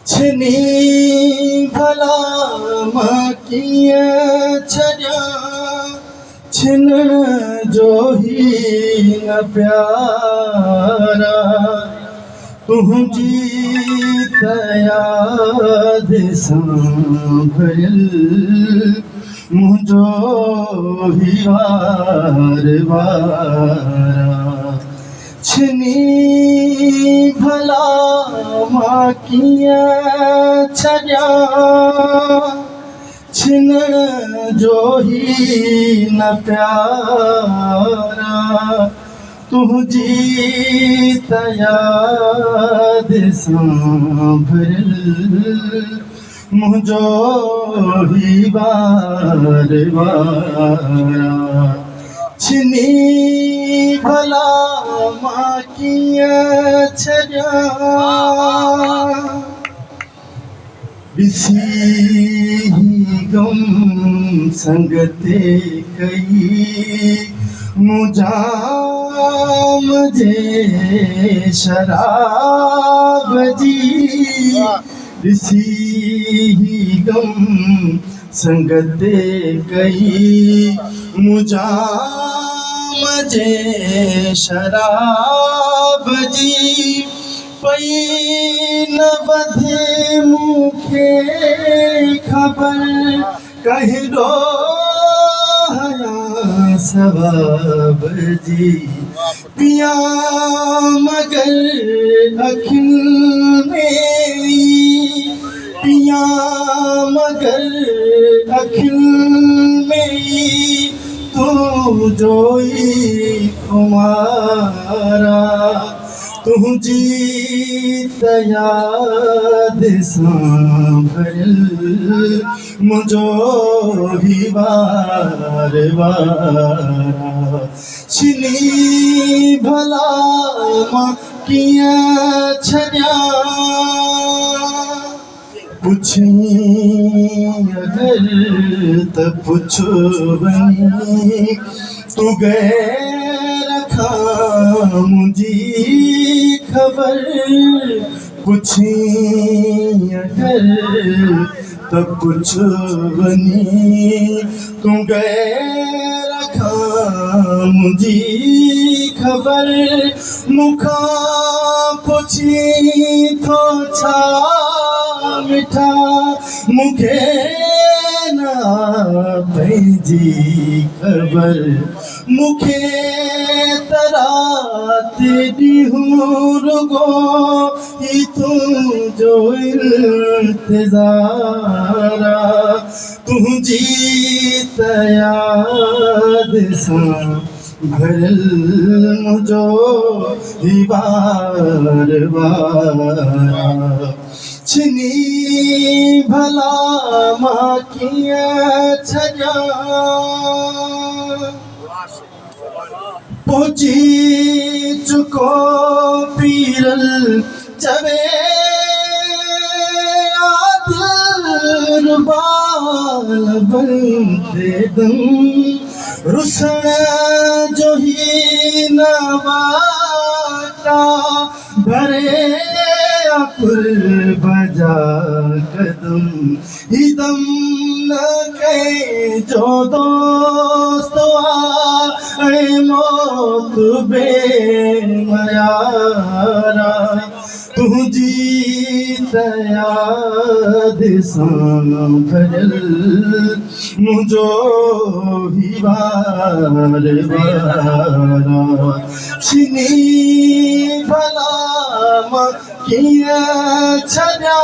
छिनी भला मां कीअं छॾियां छिनण जो ही न प्यारा तुंहिंजी याद सां भरियल मुंहिंजो ही वार वारा छिनी भला मां कीअं छॾियां छिनण जो ही न प्यारा तुंहिंजी याद सां भरियल मुंहिंजो ही वार वारा छिनी भला मां कीअं छॾियां ॾिसी गम संगते कई मूं जाम जे शराब जी ॾिसी गम संगते कई मूं जाम जे शराब जी पई न बधे मूंखे ख़बर कहिड़ो हया सबब जी पिया मगर अखियुनि में पिया मगर अखियुनि में तूं जोई कुमारा तुंहिंजी याद सां भरियल मुंहिंजो ही वार वारा छिनी भला मां कीअं छॾियां पुछी अगर त पुछ वञी तूं गैर खां मुंहिंजी खबर पुछी अगर त पुछ वञी तूं गैर खां मुंहिंजी खबर मूंखां पुछी थो छा मिठा मूंखे न पंहिंजी ख़बर मूंखे त राति ॾींहुं रुॻो ही तुंहिंजो इंतज़ारा तुंहिंजी याद सां भरियल मुंहिंजो ही वार वारा छिनी भला मां कीअं छॾियां पहुची चुको पीरल चवे रुबाल बनते दम रुसण जो ही न वाटा भरे अकुल बजा कदम ही दम न कहीं जो दोस्त आए मौत बेमयारा तुंहिंजी याद सां भरियल मुंहिंजो ही वार वारा छिनी भला मां कीअं छॾियां